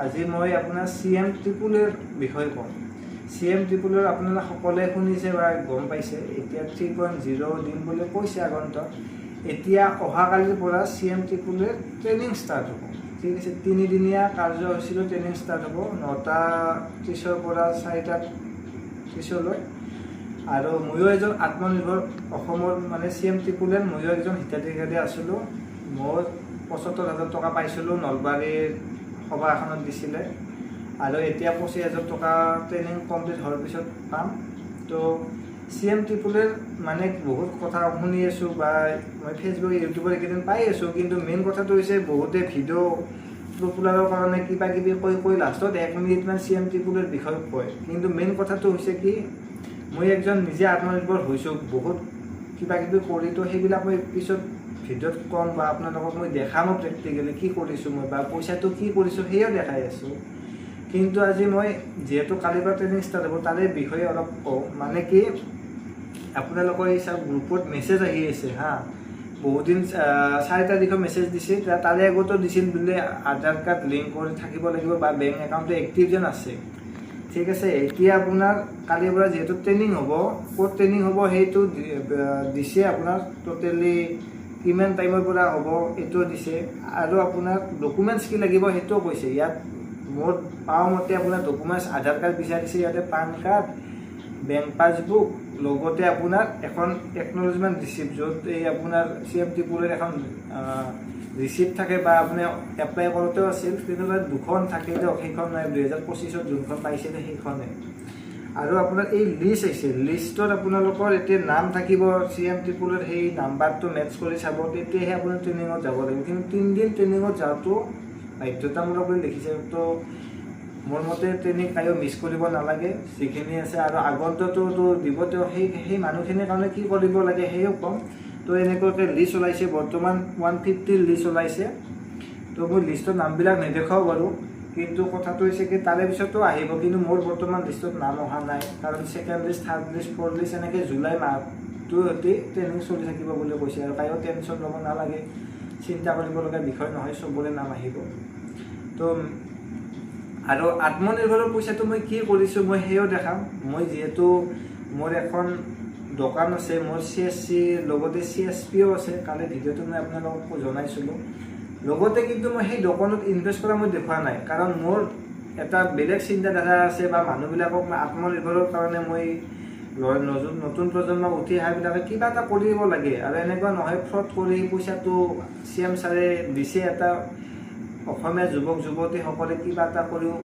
আজি মই আপোনাৰ CM ট্ৰিপুলৰ বিষয়ে ক'ম। CM ট্ৰিপুলৰ আপোনালোকে সকলোৱে শুনিছে বা গম পাইছে, এতিয়া 3.0 দিম বুলি কৈছে আগন্তক। এতিয়া অহাকালিৰ পৰা CM ট্ৰিপুলৰ ট্ৰেইনিং ষ্টাৰ্ট হ'ব। ঠিক আছে, 3 দিনীয়া কাৰ্যসূচীলৈ ট্ৰেইনিং ষ্টাৰ্ট হ'ব 9:30 পৰা 4:30 আৰু ময়ো এজন আত্মনিৰ্ভৰ অসমৰ মানে CM ট্ৰিপুলৰ ময়ো এজন হিতাধিকাৰী আছিলোঁ। মোৰ 75,000 টকা পাইছিলোঁ, নলবাৰীৰ সভা এখনত দিছিলে আৰু এতিয়া 25,000 টকা ট্ৰেইনিং কমপ্লিট হোৱাৰ পিছত পাম। তো CM ট্ৰিপুলৰ মানে বহুত কথা শুনি আছোঁ বা মই ফেচবুক ইউটিউবৰ এইকেইদিন পাই আছোঁ, কিন্তু মেইন কথাটো হৈছে বহুতে ভিডিঅ' পপুলাৰৰ কাৰণে কিবা কিবি কৈ লাষ্টত 1 মিনিটমান CM ট্ৰিপুলৰ বিষয়ে কয়। কিন্তু মেইন কথাটো হৈছে কি, মই একজন নিজে আত্মনিৰ্ভৰ হৈছোঁ, বহুত কিবা কিবি কৰি, তো সেইবিলাক মই পিছত ভিডিঅ'ত ক'ম বা আপোনালোকক মই দেখামো প্ৰেক্টিকেলি কি কৰিছোঁ মই বা পইচাটো কি কৰিছোঁ সেয়াও দেখাই আছোঁ। কিন্তু আজি মই যিহেতু কালিৰ পৰা ট্ৰেইনিং ষ্টাৰ্ট হ'ব তাৰে বিষয়ে অলপ কওঁ। মানে কি, আপোনালোকৰ এই গ্ৰুপত মেছেজ আহি আছে হা, বহুদিন 4 তাৰিখৰ মেছেজ দিছিল, তাৰে আগতো দিছিল বোলে আধাৰ কাৰ্ড লিংক কৰি থাকিব লাগিব বা বেংক একাউণ্টটো এক্টিভ যেন আছে। ঠিক আছে, এতিয়া আপোনাৰ কালিৰ পৰা যিহেতু ট্ৰেইনিং হ'ব, ক'ত ট্ৰেইনিং হ'ব সেইটো দিছে আপোনাৰ, টোটেলি কিমান টাইমৰ পৰা হ'ব এইটোও দিছে আৰু আপোনাৰ ডকুমেণ্টছ কি লাগিব সেইটোও কৈছে। ইয়াত মোৰ পাওঁ মতে আপোনাৰ ডকুমেণ্টছ আধাৰ কাৰ্ড বিচাৰিছে, ইয়াতে পান কাৰ্ড, বেংক পাছবুক, লগতে আপোনাৰ এখন একনলেজমেণ্ট ৰিচিপ্ট, য'ত এই আপোনাৰ CM ট্ৰিপুলৰ এখন ৰিচিপ্ট থাকে বা আপুনি এপ্লাই কৰোঁতেও আছিল, কিন্তু তাত 2খন থাকে দিয়ক, সেইখন নাই, 2025 যোনখন পাইছিলে সেইখনে। আৰু আপোনাৰ এই লিষ্ট আহিছে, লিষ্টত আপোনালোকৰ এতিয়া নাম থাকিব CM ট্ৰিপুলৰ, সেই নাম্বাৰটো মেটচ কৰি চাব, তেতিয়াহে আপুনি ট্ৰেইনিঙত যাব লাগিব। কিন্তু 3 দিন ট্ৰেইনিঙত যাওঁতো বাধ্যতামূলক বুলি লিখিছে। তো মোৰ মতে ট্ৰেইনিং কায়ো মিছ কৰিব নালাগে, যিখিনি আছে আৰু আগন্ততো দিব, তেওঁ সেই মানুহখিনিৰ কাৰণে কি কৰিব লাগে সেয়াও ক'ম। তো এনেকুৱাকৈ লিষ্ট ওলাইছে, বৰ্তমান 150 লিষ্ট ওলাইছে। তো মই লিষ্টৰ নামবিলাক নেদেখাওঁ বাৰু, কিন্তু কথাটো হৈছে কি তাৰে পিছতো আহিব, কিন্তু মোৰ বৰ্তমান লিষ্টত নাম অহা নাই, কাৰণ 2nd list, 3rd list, 4th list এনেকৈ জুলাই মাহটোৰ সৈতে ট্ৰেইনিং চলি থাকিব বুলি কৈছে। আৰু কায়ো টেনশ্যন ল'ব নালাগে, চিন্তা কৰিবলগীয়া বিষয় নহয়, চবৰে নাম আহিব। তো আৰু আত্মনিৰ্ভৰৰ পইচাটো মই কি কৰিছোঁ মই সেয়াও দেখাম। মই যিহেতু মোৰ এখন দোকান আছে, মোৰ CSC লগতে CSPও আছে, কালি ভিডিঅ'টো মই আপোনালোকক জনাইছিলোঁ। লগতে কিন্তু মই সেই দোকানত ইনভেষ্ট কৰা মই দেখুওৱা নাই, কাৰণ মোৰ এটা বেলেগ চিন্তাধাৰা আছে বা মানুহবিলাকক মই আত্মনিৰ্ভৰৰ কাৰণে মই নতুন প্ৰজন্ম উঠি অহাবিলাকে কিবা এটা কৰিব লাগে, আৰু এনেকুৱা নহয় ফ্ৰড কৰি পইচাটো CM ছাৰে দিছে, এটা অসমীয়া যুৱক যুৱতীসকলে কিবা এটা কৰিও